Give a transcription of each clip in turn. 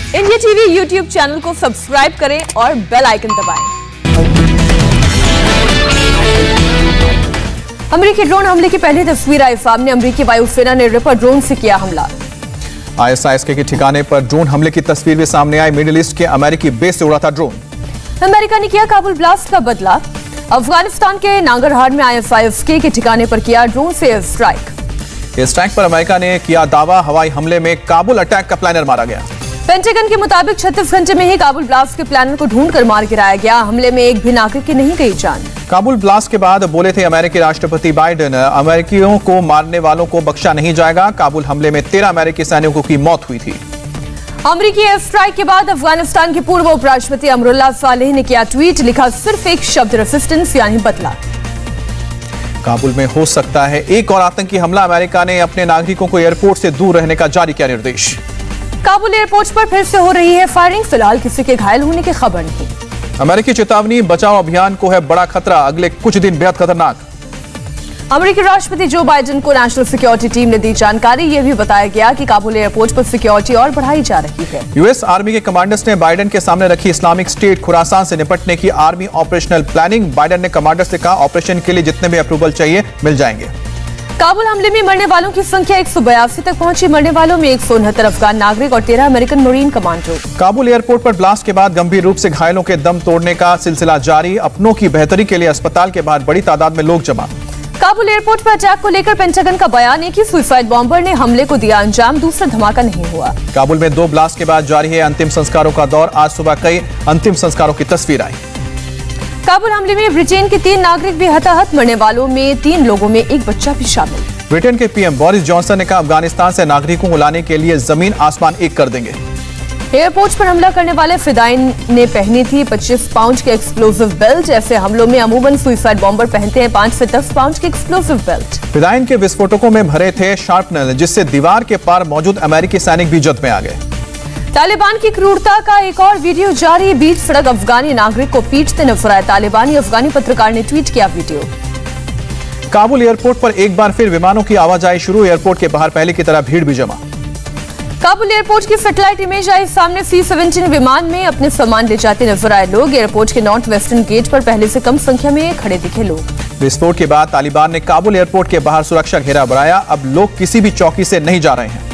India TV YouTube channel को subscribe करें और बेल आइकन दबाएं। अमेरिकी ड्रोन हमले की पहली तस्वीर आई सामने। अमेरिकी वायुसेना ने रिपर ड्रोन से किया हमला। ISIS के ठिकाने पर ड्रोन हमले की तस्वीर भी सामने आई। मिडिल ईस्ट के अमेरिकी बेस से उड़ा था ड्रोन। अमेरिका ने किया काबुल ब्लास्ट का बदला। अफगानिस्तान के नांगरहार में ISIS के ठिकाने पर किया ड्रोन से एयर स्ट्राइक। इस स्ट्राइक पर अमेरिका ने किया दावा, हवाई हमले में काबुल अटैक का प्लानर मारा गया। पेंटागन के मुताबिक 36 घंटे में ही काबुल ब्लास्ट के प्लानर को ढूंढकर मार गिराया गया। हमले में एक भी नागरिक की नहीं गई जान। काबुल ब्लास्ट के बाद बोले थे अमेरिकी राष्ट्रपति बाइडेन, अमेरिकियों को मारने वालों को बख्शा नहीं जाएगा। काबुल हमले में 13 अमेरिकी सैनिकों की मौत हुई थी। अमेरिकी एयर स्ट्राइक के बाद अफगानिस्तान के पूर्व उपराष्ट्रपति अमरुल्लाह सालेह ने किया ट्वीट, लिखा सिर्फ एक शब्द रेसिस्टेंस यानी बदला। काबुल में हो सकता है एक और आतंकी हमला। अमेरिका ने अपने नागरिकों को एयरपोर्ट से दूर रहने का जारी किया निर्देश। काबुल एयरपोर्ट पर फिर से हो रही है फायरिंग। फिलहाल किसी के घायल होने की खबर नहीं। अमेरिकी चेतावनी, बचाव अभियान को है बड़ा खतरा, अगले कुछ दिन बेहद खतरनाक। अमेरिकी राष्ट्रपति जो बाइडेन को नेशनल सिक्योरिटी टीम ने दी जानकारी। यह भी बताया गया कि काबुल एयरपोर्ट पर सिक्योरिटी और बढ़ाई जा रही है। यूएस आर्मी के कमांडर्स ने बाइडेन के सामने रखी इस्लामिक स्टेट खुरासान से निपटने की आर्मी ऑपरेशनल प्लानिंग। बाइडेन ने कमांडर से कहा, ऑपरेशन के लिए जितने भी अप्रूवल चाहिए मिल जाएंगे। काबुल हमले में मरने वालों की संख्या 182 तक पहुंची। मरने वालों में 169 अफगान नागरिक और 13 American marine commando. Kabul airport पर ब्लास्ट के बाद गंभीर रूप से घायलों के दम तोड़ने का सिलसिला जारी। अपनों की बेहतरी के लिए अस्पताल के बाहर बड़ी तादाद में लोग जमा। काबुल एयरपोर्ट पर अटैक को लेकर पेंटागन का बयान है कि सुसाइड बॉम्बर ने हमले को दिया अंजाम, दूसरा धमाका नहीं हुआ। काबुल में 2 ब्लास्ट के बाद जारी है अंतिम संस्कारों का दौर। आज सुबह कई अंतिम संस्कारों की तस्वीर आई। काबुल हमले में ब्रिटेन के 3 नागरिक भी हताहत। मरने वालों में 3 लोगों में एक बच्चा भी शामिल। ब्रिटेन के पीएम बोरिस जॉनसन ने कहा, अफगानिस्तान से नागरिकों को लाने के लिए जमीन आसमान एक कर देंगे। एयरपोर्ट पर हमला करने वाले फिदाइन ने पहनी थी 25 पाउंड के एक्सप्लोसिव बेल्ट। ऐसे हमलों में अमूमन सुसाइड बॉम्बर पहनते हैं 5 से 10 पाउंड के एक्सप्लोसिव बेल्ट। फिदाइन के विस्फोटकों में भरे थे शार्पनर, जिससे दीवार के पार मौजूद अमेरिकी सैनिक भी जद में आ गए। तालिबान की क्रूरता का एक और वीडियो जारी। बीच सड़क अफगानी नागरिक को पीटते नजर आए तालिबानी। अफगानी पत्रकार ने ट्वीट किया वीडियो। काबुल एयरपोर्ट पर एक बार फिर विमानों की आवाजाही शुरू। एयरपोर्ट के बाहर पहले की तरह भीड़ भी जमा। काबुल एयरपोर्ट की सैटेलाइट इमेज आई सामने। C-17 विमान में अपने सामान ले जाते नजर आए लोग। एयरपोर्ट के नॉर्थ वेस्टर्न गेट पर पहले से कम संख्या में खड़े दिखे लोग। विस्फोट के बाद तालिबान ने काबुल एयरपोर्ट के बाहर सुरक्षा घेरा बढ़ाया। अब लोग किसी भी चौकी से नहीं जा रहे हैं।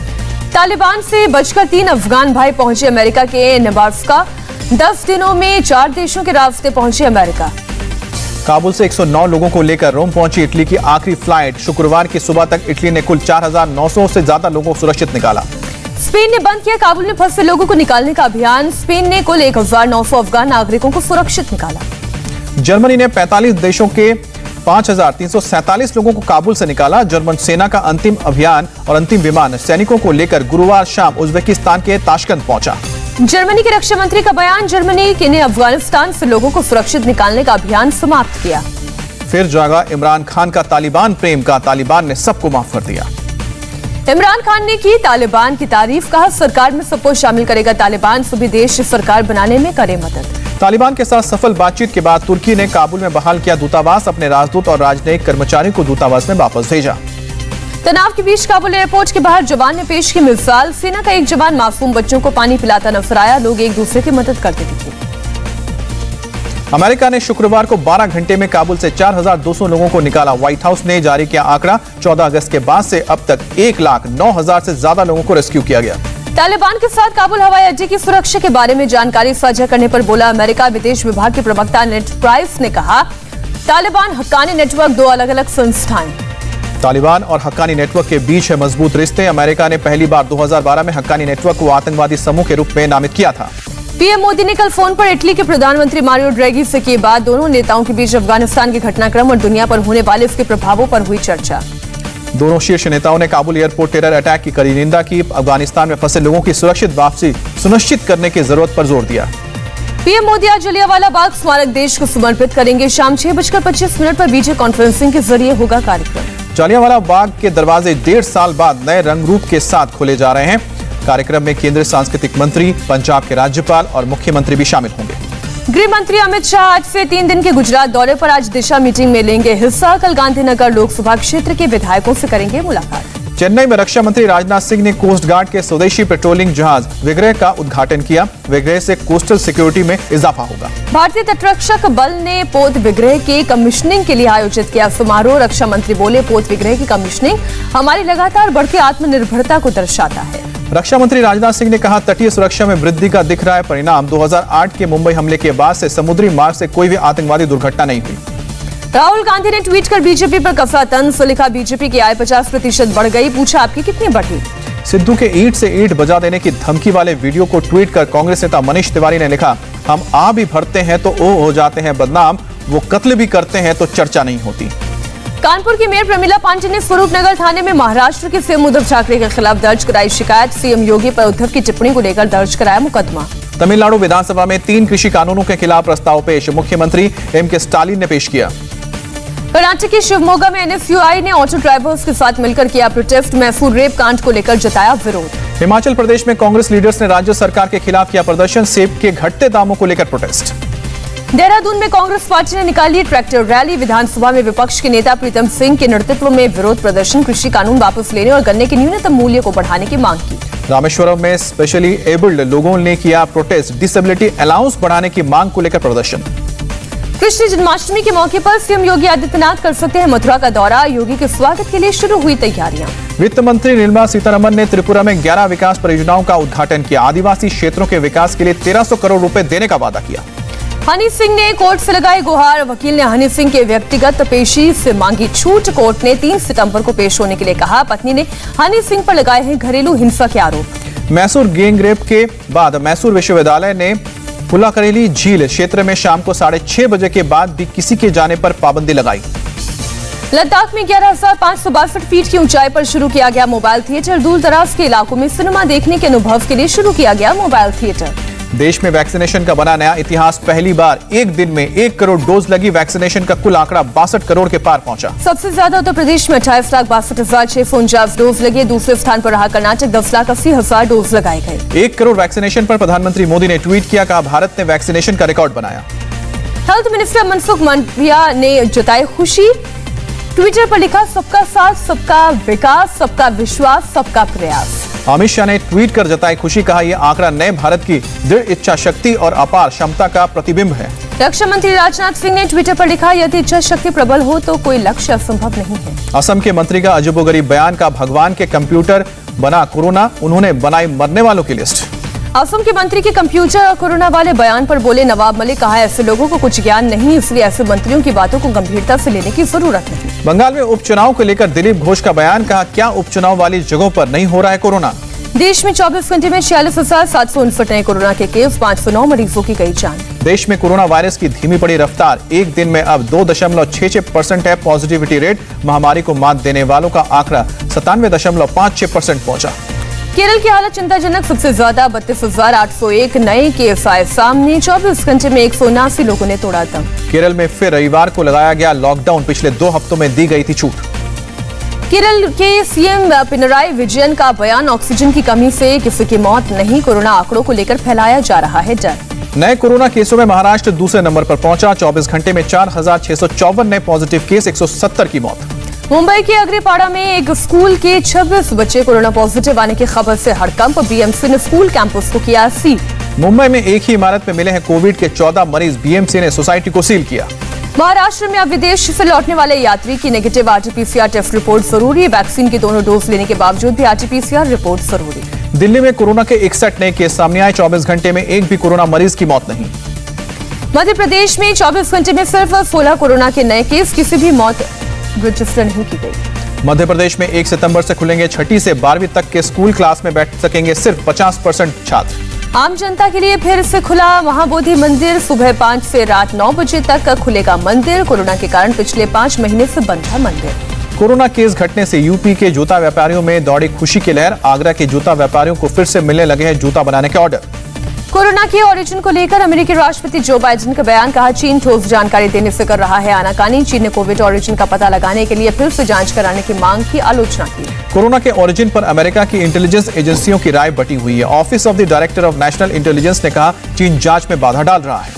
तालिबान से बचकर 3 अफगान भाई पहुंचे अमेरिका के नेब्रास्का। 10 दिनों में 4 देशों के रास्ते पहुंचे अमेरिका। काबुल से 109 लोगों को लेकर रोम पहुंची इटली की आखिरी फ्लाइट। शुक्रवार की सुबह तक इटली ने कुल 4900 से ज्यादा लोगों को सुरक्षित निकाला। स्पेन ने बंद किया काबुल में फंसे लोगों को निकालने का अभियान। स्पेन ने कुल 1900 अफगान नागरिकों को सुरक्षित निकाला। जर्मनी ने 45 देशों के 5347 लोगों को काबुल से निकाला। जर्मन सेना का अंतिम अभियान और अंतिम विमान सैनिकों को लेकर गुरुवार शाम उज्बेकिस्तान के ताशकंद पहुंचा। जर्मनी के रक्षा मंत्री का बयान। जर्मनी ने अफगानिस्तान से लोगों को सुरक्षित निकालने का अभियान समाप्त किया। फिर जागा इमरान खान का तालिबान प्रेम का। तालिबान ने सबको माफ कर दिया। इमरान खान ने की तालिबान की तारीफ। कहा, सरकार में सबको शामिल करेगा तालिबान। सभी देश सरकार बनाने में करे मदद। तालिबान के साथ सफल बातचीत के बाद तुर्की ने काबुल में बहाल किया दूतावास। अपने राजदूत और राजनयिक कर्मचारियों को दूतावास में वापस भेजा। तनाव के बीच काबुल एयरपोर्ट के बाहर जवान ने पेश की मिसाल। सेना का एक जवान मासूम बच्चों को पानी पिलाता नजर आया। लोग एक दूसरे की मदद करते दिखे। अमेरिका ने शुक्रवार को 12 घंटे में काबुल से 4200 लोगों को निकाला। व्हाइट हाउस ने जारी किया आंकड़ा। 14 अगस्त के बाद से अब तक 1,09,000 से ज्यादा लोगों को रेस्क्यू किया गया। तालिबान के साथ काबुल हवाई अड्डे की सुरक्षा के बारे में जानकारी साझा करने पर बोला अमेरिका। विदेश विभाग के प्रवक्ता नेड प्राइस ने कहा, तालिबान हक्कानी नेटवर्क 2 अलग-अलग संस्थाएं। तालिबान और हक्कानी नेटवर्क के बीच है मजबूत रिश्ते। अमेरिका ने पहली बार 2012 में हक्कानी नेटवर्क को आतंकवादी समूह के रूप में नामित किया था। पीएम मोदी ने कल फोन पर इटली के प्रधानमंत्री मारियो ड्रैगी से की बात। दोनों नेताओं के बीच अफगानिस्तान के घटनाक्रम और दुनिया पर होने वाले इसके प्रभावों पर हुई चर्चा। दोनों शीर्ष नेताओं ने काबुल एयरपोर्ट टेरर अटैक की कड़ी निंदा की। अफगानिस्तान में फंसे लोगों की सुरक्षित वापसी सुनिश्चित करने की जरूरत पर जोर दिया। पीएम मोदी आज जलियांवाला बाग स्मारक देश को समर्पित करेंगे। शाम 6:25 पर वीडियो कॉन्फ्रेंसिंग के जरिए होगा कार्यक्रम। जलियांवाला बाग के दरवाजे 1.5 साल बाद नए रंग रूप के साथ खोले जा रहे हैं। कार्यक्रम में केंद्रीय सांस्कृतिक मंत्री, पंजाब के राज्यपाल और मुख्यमंत्री भी शामिल होंगे। गृह मंत्री अमित शाह आज से 3 दिन के गुजरात दौरे पर आज दिशा मीटिंग में लेंगे हिस्सा। कल गांधीनगर लोकसभा क्षेत्र के विधायकों से करेंगे मुलाकात। चेन्नई में रक्षा मंत्री राजनाथ सिंह ने कोस्ट गार्ड के स्वदेशी पेट्रोलिंग जहाज विग्रह का उद्घाटन किया। विग्रह से कोस्टल सिक्योरिटी में इजाफा होगा। भारतीय तटरक्षक बल ने पोत विग्रह के कमीशनिंग के लिए आयोजित किया समारोह। रक्षा मंत्री बोले, पोत विग्रह की कमीशनिंग हमारी लगातार बढ़ती आत्मनिर्भरता को दर्शाता है। रक्षा मंत्री राजनाथ सिंह ने कहा, तटीय सुरक्षा में वृद्धि का दिख रहा है परिणाम। 2008 के मुंबई हमले के बाद से समुद्री मार्ग से कोई भी आतंकवादी दुर्घटना नहीं हुई। राहुल गांधी ने ट्वीट कर बीजेपी पर कसा तंज। लिखा, बीजेपी की आय 50% बढ़ गई। पूछा, आपकी कितनी बढ़ी? सिद्धू के ईंट से ईंट बजा देने की धमकी वाले वीडियो को ट्वीट कर कांग्रेस नेता मनीष तिवारी ने लिखा, हम आ भी भरते हैं तो ओ हो जाते हैं बदनाम, वो कत्ल भी करते हैं तो चर्चा नहीं होती। कानपुर की मेयर प्रमिला पांडे ने स्वरूपनगर थाने में महाराष्ट्र के सीएम उद्धव ठाकरे के खिलाफ दर्ज कराई शिकायत। सीएम योगी पर उद्धव की टिप्पणी को लेकर दर्ज कराया मुकदमा। तमिलनाडु विधानसभा में 3 कृषि कानूनों के खिलाफ प्रस्ताव पेश। मुख्यमंत्री एम.के. स्टालिन ने पेश किया। कर्नाटक के शिवमोगा में एनएसयूआई ने ऑटो ड्राइवर्स के साथ मिलकर किया प्रोटेस्ट। मैसूर रेप कांड को लेकर जताया विरोध। हिमाचल प्रदेश में कांग्रेस लीडर्स ने राज्य सरकार के खिलाफ किया प्रदर्शन। सेब के घटते दामों को लेकर प्रोटेस्ट। देहरादून में कांग्रेस पार्टी ने निकाली ट्रैक्टर रैली। विधानसभा में विपक्ष के नेता प्रीतम सिंह के नेतृत्व में विरोध प्रदर्शन। कृषि कानून वापस लेने और गन्ने के न्यूनतम मूल्य को बढ़ाने की मांग की। रामेश्वरम में स्पेशली एबल्ड लोगों ने किया प्रोटेस्ट। डिसेबिलिटी अलाउंस बढ़ाने की मांग को लेकर प्रदर्शन। कृष्ण जन्माष्टमी के मौके पर सीएम योगी आदित्यनाथ कर सकते हैं मथुरा का दौरा। योगी के स्वागत के लिए शुरू हुई तैयारियां। वित्त मंत्री निर्मला सीतारमण ने त्रिपुरा में 11 विकास परियोजनाओं का उद्घाटन किया। आदिवासी क्षेत्रों के विकास के लिए 1300 करोड़ रुपए देने का वादा किया। हनी सिंह ने कोर्ट से लगाई गुहार। वकील ने हनी सिंह के व्यक्तिगत पेशी से मांगी छूट। कोर्ट ने 3 सितंबर को पेश होने के लिए कहा। पत्नी ने हनी सिंह पर लगाए हैं घरेलू हिंसा के आरोप। मैसूर गैंग रेप के बाद मैसूर विश्वविद्यालय ने पुलाकरेली झील क्षेत्र में शाम को 6:30 बजे के बाद भी किसी के जाने पर पाबंदी लगाई। लद्दाख में 11,562 फीट की ऊंचाई पर शुरू किया गया मोबाइल थिएटर। दूर दराज के इलाकों में सिनेमा देखने के अनुभव के लिए शुरू किया गया मोबाइल थिएटर। देश में वैक्सीनेशन का बना नया इतिहास। पहली बार एक दिन में 1 करोड़ डोज लगी। वैक्सीनेशन का कुल आंकड़ा 62 करोड़ के पार पहुंचा। सबसे ज्यादा उत्तर प्रदेश में 28,62,649 डोज लगे। दूसरे स्थान पर रहा कर्नाटक। 10,80,000 डोज लगाए गए। 1 करोड़ वैक्सीनेशन पर प्रधानमंत्री मोदी ने ट्वीट किया, कहा भारत ने वैक्सीनेशन का रिकॉर्ड बनाया। हेल्थ मिनिस्टर मनसुख मांडविया ने जताई खुशी। ट्विटर पर लिखा, सबका साथ, सबका विकास, सबका विश्वास, सबका प्रयास। अमित शाह ने ट्वीट कर जताई खुशी। कहा, यह आंकड़ा नए भारत की दृढ़ इच्छा शक्ति और अपार क्षमता का प्रतिबिंब है। रक्षा मंत्री राजनाथ सिंह ने ट्विटर पर लिखा, यदि इच्छा शक्ति प्रबल हो तो कोई लक्ष्य असंभव नहीं है। असम के मंत्री का अजबोगरीब बयान। का भगवान के कंप्यूटर बना कोरोना, उन्होंने बनाई मरने वालों की लिस्ट। असम के मंत्री के कंप्यूटर और कोरोना वाले बयान पर बोले नवाब मलिक। कहा, ऐसे लोगों को कुछ ज्ञान नहीं, इसलिए ऐसे मंत्रियों की बातों को गंभीरता से लेने की जरूरत नहीं। बंगाल में उपचुनाव को लेकर दिलीप घोष का बयान। कहा, क्या उपचुनाव वाली जगहों पर नहीं हो रहा है कोरोना। देश में 24 घंटे में 46,759 नए कोरोना के केस। 509 मरीजों की गई जान। देश में कोरोना वायरस की धीमी पड़ी रफ्तार। एक दिन में अब 2.66% है पॉजिटिविटी रेट। महामारी को मात देने वालों का आंकड़ा 97.56% पहुंचा। केरल की हालत चिंताजनक। सबसे ज्यादा 32,801 नए केस आए सामने। 24 घंटे में 179 लोगों ने तोड़ा दम। केरल में फिर रविवार को लगाया गया लॉकडाउन। पिछले 2 हफ्तों में दी गई थी छूट। केरल के सीएम पिनराई विजयन का बयान, ऑक्सीजन की कमी से किसी की मौत नहीं। कोरोना आंकड़ों को लेकर फैलाया जा रहा है डर। नए कोरोना केसों में महाराष्ट्र दूसरे नंबर पर पहुंचा। 24 घंटे में 4,654 नए पॉजिटिव केस। 170 की मौत। मुंबई के अग्रीपाड़ा में एक स्कूल के 26 बच्चे कोरोना पॉजिटिव आने की खबर से हड़कंप। बीएमसी ने स्कूल कैंपस को किया सील। मुंबई में एक ही इमारत में मिले हैं कोविड के 14 मरीज। बीएमसी ने सोसाइटी को सील किया। महाराष्ट्र में अब विदेश से लौटने वाले यात्री की नेगेटिव आरटीपीसीआर टेस्ट रिपोर्ट जरूरी। वैक्सीन की दोनों डोज लेने के बावजूद भी आरटीपीसीआर रिपोर्ट जरूरी। दिल्ली में कोरोना के 61 नए केस सामने आए। 24 घंटे में एक भी कोरोना मरीज की मौत नहीं। मध्य प्रदेश में 24 घंटे में सिर्फ 16 कोरोना के नए केस। किसी भी मौत रजिस्टर नहीं की गई। मध्य प्रदेश में 1 सितंबर से खुलेंगे 6ठी से 12वीं तक के स्कूल। क्लास में बैठ सकेंगे सिर्फ 50% छात्र। आम जनता के लिए फिर से खुला महाबोधि मंदिर। सुबह 5 से रात 9 बजे तक खुलेगा मंदिर। कोरोना के कारण पिछले 5 महीने से बंद था मंदिर। कोरोना केस घटने से यूपी के जूता व्यापारियों में दौड़ी खुशी की लहर। आगरा के जूता व्यापारियों को फिर से मिलने लगे हैं जूता बनाने के ऑर्डर। कोरोना के ओरिजिन को लेकर अमेरिकी राष्ट्रपति जो बाइडेन का बयान। कहा, चीन ठोस जानकारी देने से कर रहा है आनाकानी। चीन ने कोविड ओरिजिन का पता लगाने के लिए फिर से जांच कराने की मांग की आलोचना की। कोरोना के ओरिजिन पर अमेरिका की इंटेलिजेंस एजेंसियों की राय बटी हुई है। Office of the director of national intelligence ने कहा, चीन जांच में बाधा डाल रहा है।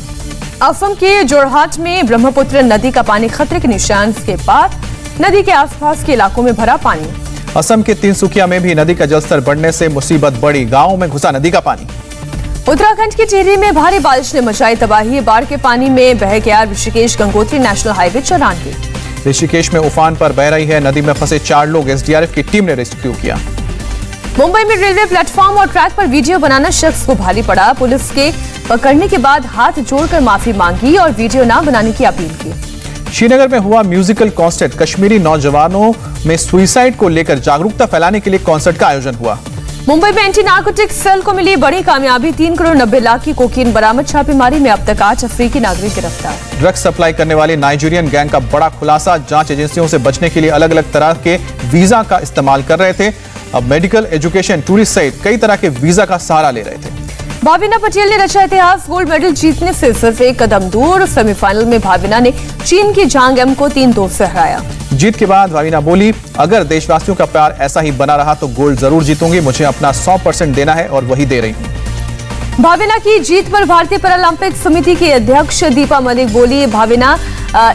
असम के जोरहाट में ब्रह्मपुत्र नदी का पानी खतरे के निशान के पार। नदी के आसपास के इलाकों में भरा पानी। असम के तिनसुकिया में भी नदी का जलस्तर बढ़ने से मुसीबत बढ़ी, गांवों में घुसा नदी का पानी। उत्तराखंड के टिहरी में भारी बारिश ने मचाई तबाही, बाढ़ के पानी में बह गया ऋषिकेश गंगोत्री नेशनल हाईवे चौरानवे। ऋषिकेश में उफान पर बह रही है नदी में फंसे 4 लोग, एसडीआरएफ की टीम ने रेस्क्यू किया। मुंबई में रेलवे प्लेटफॉर्म और ट्रैक पर वीडियो बनाना शख्स को भारी पड़ा, पुलिस के पकड़ने के बाद हाथ जोड़कर माफी मांगी और वीडियो न बनाने की अपील की। श्रीनगर में हुआ म्यूजिकल कॉन्सर्ट, कश्मीरी नौजवानों में सुसाइड को लेकर जागरूकता फैलाने के लिए कॉन्सर्ट का आयोजन हुआ। मुंबई में एंटी नार्कोटिक्स सेल को मिली बड़ी कामयाबी, 3 करोड़ 90 लाख की कोकीन बरामद, छापेमारी में अब तक 8 अफ्रीकी नागरिक गिरफ्तार। ड्रग्स सप्लाई करने वाली नाइजीरियन गैंग का बड़ा खुलासा, जांच एजेंसियों से बचने के लिए अलग अलग तरह के वीजा का इस्तेमाल कर रहे थे, अब मेडिकल, एजुकेशन, टूरिस्ट सहित कई तरह के वीजा का सहारा ले रहे थे। भाविना पटेल ने रचा इतिहास, गोल्ड मेडल जीतने से सिर्फ एक कदम दूर, सेमीफाइनल में भाविना ने चीन की झांग एम को 3-2 से हराया। जीत के बाद भाविना बोली, अगर देशवासियों का प्यार ऐसा ही बना रहा तो गोल्ड जरूर जीतूंगी, मुझे अपना 100% देना है और वही दे रही हूँ। भाविना की जीत पर भारतीय पैरालंपिक समिति की अध्यक्ष दीपा मलिक बोली, भाविना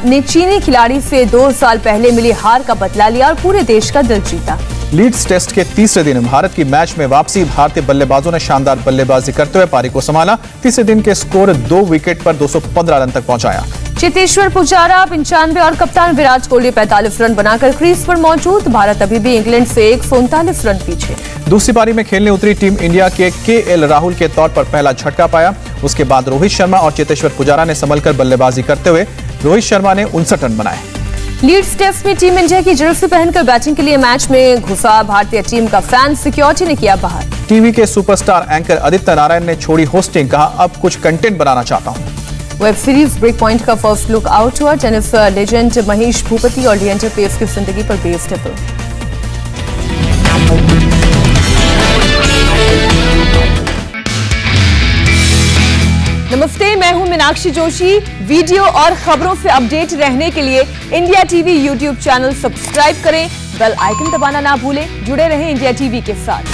ने चीनी खिलाड़ी से 2 साल पहले मिली हार का बदला लिया और पूरे देश का दिल जीता। लीड्स टेस्ट के तीसरे दिन भारत की मैच में वापसी, भारतीय बल्लेबाजों ने शानदार बल्लेबाजी करते हुए पारी को संभाला। तीसरे दिन के स्कोर 2 विकेट पर 215 रन तक पहुंचाया। चेतेश्वर पुजारा 95 और कप्तान विराट कोहली 45 रन बनाकर क्रीज पर मौजूद, भारत अभी भी इंग्लैंड से 139 रन पीछे। दूसरी पारी में खेलने उतरी टीम इंडिया के केएल राहुल के तौर पर पहला झटका पाया, उसके बाद रोहित शर्मा और चेतेश्वर पुजारा ने संभलकर बल्लेबाजी करते हुए रोहित शर्मा ने 59 रन बनाए। लीड्स टेस्ट में टीम इंडिया की जर्सी पहनकर बैटिंग के लिए मैच में घुसा भारतीय टीम का फैन सिक्योरिटी ने किया बाहर। टीवी के सुपरस्टार एंकर आदित्य नारायण ने छोड़ी होस्टिंग, कहा अब कुछ कंटेंट बनाना चाहता हूं। वेब सीरीज ब्रेक पॉइंट का फर्स्ट लुक आउट हुआ, टेनिस लेजेंड महेश भूपति और लिएंडर पेस की जिंदगी पर बेस्ड है फिल्म। नमस्ते, मैं हूं मीनाक्षी जोशी। वीडियो और खबरों से अपडेट रहने के लिए India TV YouTube channel subscribe करें, बेल आइकन दबाना ना भूलें। जुड़े रहें इंडिया टीवी के साथ।